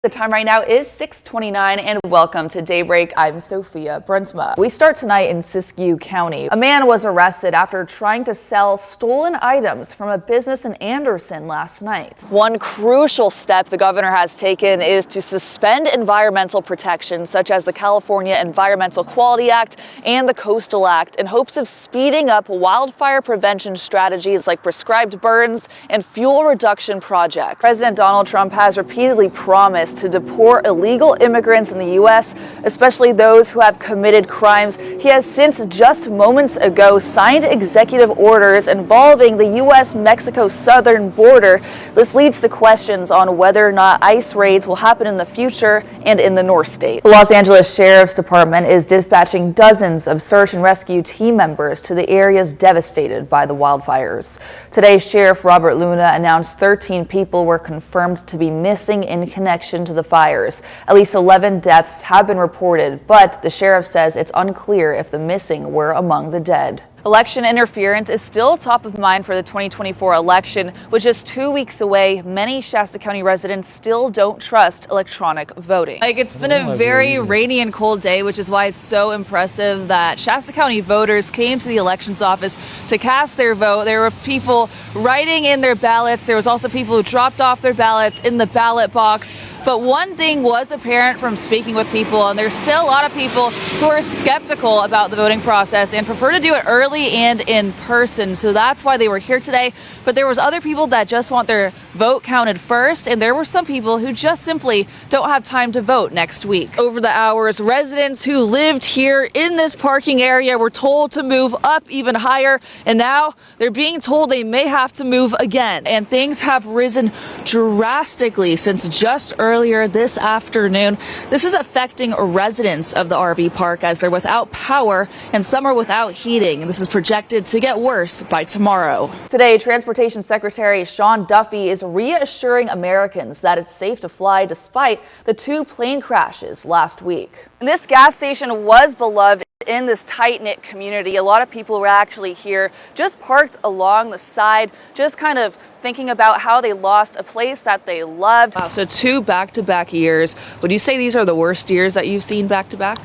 The time right now is 6:29 and welcome to Daybreak. I'm Sophia Bruinsma. We start tonight in Siskiyou County. A man was arrested after trying to sell stolen items from a business in Anderson last night. One crucial step the governor has taken is to suspend environmental protections such as the California Environmental Quality Act and the Coastal Act in hopes of speeding up wildfire prevention strategies like prescribed burns and fuel reduction projects. President Donald Trump has repeatedly promised to deport illegal immigrants in the U.S., especially those who have committed crimes. He has since just moments ago signed executive orders involving the U.S.-Mexico southern border. This leads to questions on whether or not ICE raids will happen in the future and in the North State. The Los Angeles Sheriff's Department is dispatching dozens of search and rescue team members to the areas devastated by the wildfires. Today, Sheriff Robert Luna announced 13 people were confirmed to be missing in connection to the fires. At least 11 deaths have been reported, but the sheriff says it's unclear if the missing were among the dead. Election interference is still top of mind for the 2024 election. With just 2 weeks away, many Shasta County residents still don't trust electronic voting. It's been a very rainy and cold day, which is why it's so impressive that Shasta County voters came to the elections office to cast their vote. There were people writing in their ballots. There was also people who dropped off their ballots in the ballot box. But one thing was apparent from speaking with people, and there's still a lot of people who are skeptical about the voting process and prefer to do it early and in person. So that's why they were here today. But there was other people that just want their vote counted first, and there were some people who just simply don't have time to vote next week. Over the hours, residents who lived here in this parking area were told to move up even higher, and now they're being told they may have to move again. And things have risen drastically since just earlier this afternoon. This is affecting residents of the RV park as they're without power and some are without heating. This is projected to get worse by tomorrow. Today, Transportation Secretary Sean Duffy is reassuring Americans that it's safe to fly despite the 2 plane crashes last week. This gas station was beloved in this tight-knit community. A lot of people were actually here just parked along the side, just kind of thinking about how they lost a place that they loved. Wow, so 2 back-to-back years. Would you say these are the worst years that you've seen back-to-back?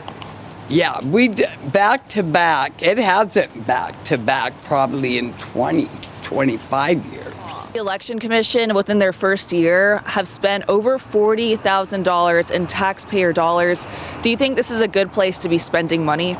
Yeah, back-to-back. It hasn't back-to-back probably in 20, 25 years. The Election Commission, within their first year, have spent over $40,000 in taxpayer dollars. Do you think this is a good place to be spending money?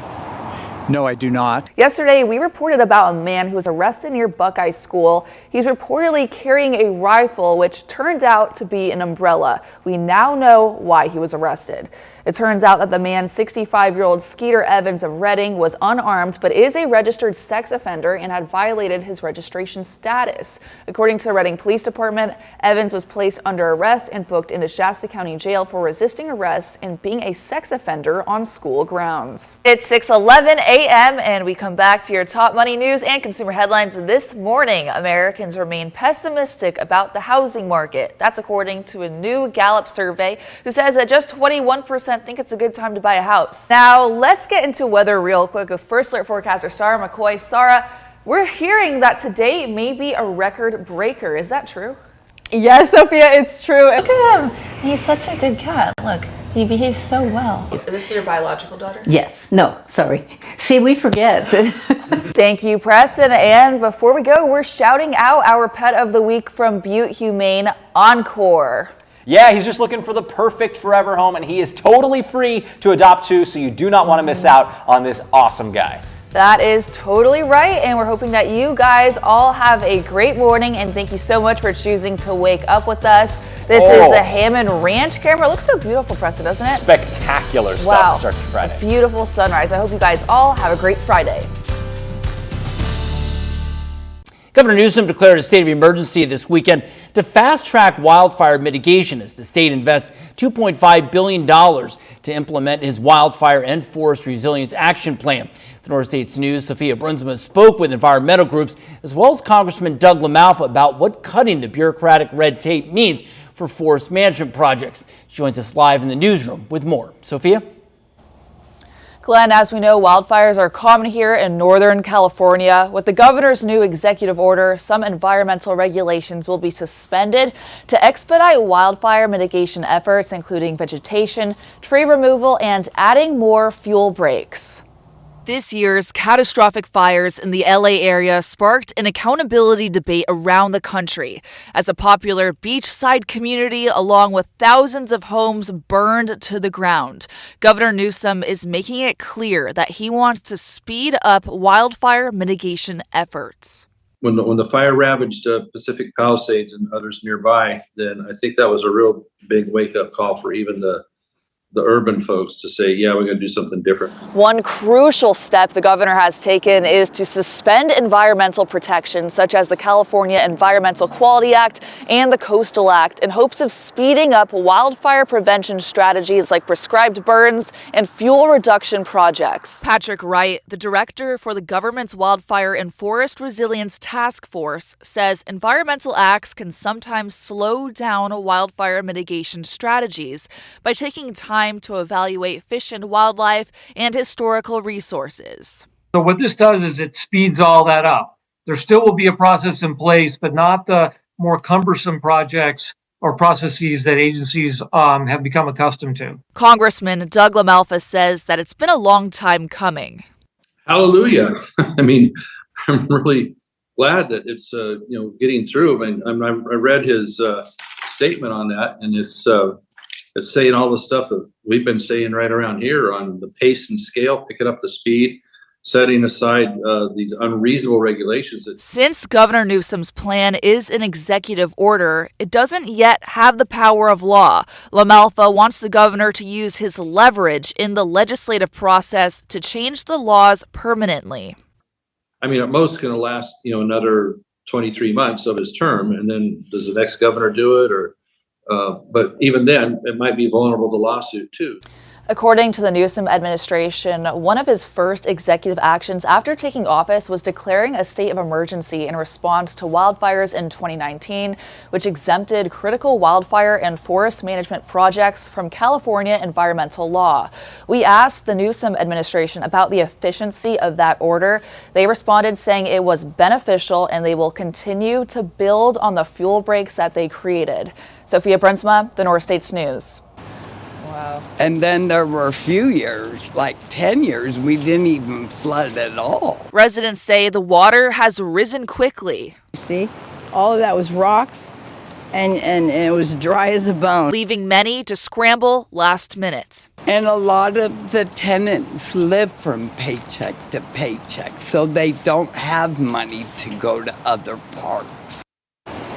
No, I do not. Yesterday, we reported about a man who was arrested near Buckeye School. He's reportedly carrying a rifle, which turned out to be an umbrella. We now know why he was arrested. It turns out that the man, 65-year-old Skeeter Evans of Redding, was unarmed but is a registered sex offender and had violated his registration status. According to the Redding Police Department, Evans was placed under arrest and booked into Shasta County Jail for resisting arrest and being a sex offender on school grounds. It's 6:11 a.m. and we come back to your top money news and consumer headlines this morning. Americans remain pessimistic about the housing market. That's according to a new Gallup survey, who says that just 21% think it's a good time to buy a house. Now, let's get into weather real quick with First Alert forecaster Sarah McCoy. Sarah, we're hearing that today may be a record breaker. Is that true? Yes, Sophia, it's true. Look at him. He's such a good cat. Look, he behaves so well. Is this your biological daughter? Yes. No, sorry. See, we forget. Thank you, Preston. And before we go, we're shouting out our pet of the week from Butte Humane, Encore. Yeah, he's just looking for the perfect forever home, and he is totally free to adopt too, so you do not want to miss out on this awesome guy. That is totally right, and we're hoping that you guys all have a great morning, and thank you so much for choosing to wake up with us. This is the Hammond Ranch camera. It looks so beautiful, Preston, doesn't it? Spectacular stuff to start your Friday. A beautiful sunrise. I hope you guys all have a great Friday. Governor Newsom declared a state of emergency this weekend to fast-track wildfire mitigation as the state invests $2.5 billion to implement his wildfire and forest resilience action plan. The North States News' Sophia Bruinsma spoke with environmental groups as well as Congressman Doug LaMalfa about what cutting the bureaucratic red tape means for forest management projects. She joins us live in the newsroom with more. Sophia? Glenn, as we know, wildfires are common here in Northern California. With the governor's new executive order, some environmental regulations will be suspended to expedite wildfire mitigation efforts, including vegetation, tree removal, and adding more fuel breaks. This year's catastrophic fires in the LA area sparked an accountability debate around the country as a popular beachside community, along with thousands of homes burned to the ground. Governor Newsom is making it clear that he wants to speed up wildfire mitigation efforts. When the fire ravaged Pacific Palisades and others nearby, then I think that was a real big wake-up call for even the urban folks to say, yeah, we're going to do something different. One crucial step the governor has taken is to suspend environmental protections such as the California Environmental Quality Act and the Coastal Act in hopes of speeding up wildfire prevention strategies like prescribed burns and fuel reduction projects. Patrick Wright, the director for the government's Wildfire and Forest Resilience Task Force, says environmental acts can sometimes slow down wildfire mitigation strategies by taking time to evaluate fish and wildlife and historical resources. So what this does is it speeds all that up. There still will be a process in place, but not the more cumbersome projects or processes that agencies have become accustomed to. Congressman Doug LaMalfa says that it's been a long time coming. Hallelujah. I mean, I'm really glad that it's getting through. I read his statement on that, and it's saying all the stuff that we've been saying right around here on the pace and scale, picking up the speed, setting aside these unreasonable regulations. Since Governor Newsom's plan is an executive order, it doesn't yet have the power of law. LaMalfa wants the governor to use his leverage in the legislative process to change the laws permanently. I mean, at most going to last, another 23 months of his term, and then does the next governor do it, or? But even then, it might be vulnerable to lawsuit, too. According to the Newsom administration, one of his first executive actions after taking office was declaring a state of emergency in response to wildfires in 2019, which exempted critical wildfire and forest management projects from California environmental law. We asked the Newsom administration about the efficiency of that order. They responded saying it was beneficial and they will continue to build on the fuel breaks that they created. Sophia Bruinsma, the North States News. Wow. And then there were a few years, like 10 years, we didn't even flood at all. Residents say the water has risen quickly. See, all of that was rocks and it was dry as a bone. Leaving many to scramble last minute. And a lot of the tenants live from paycheck to paycheck, so they don't have money to go to other parks.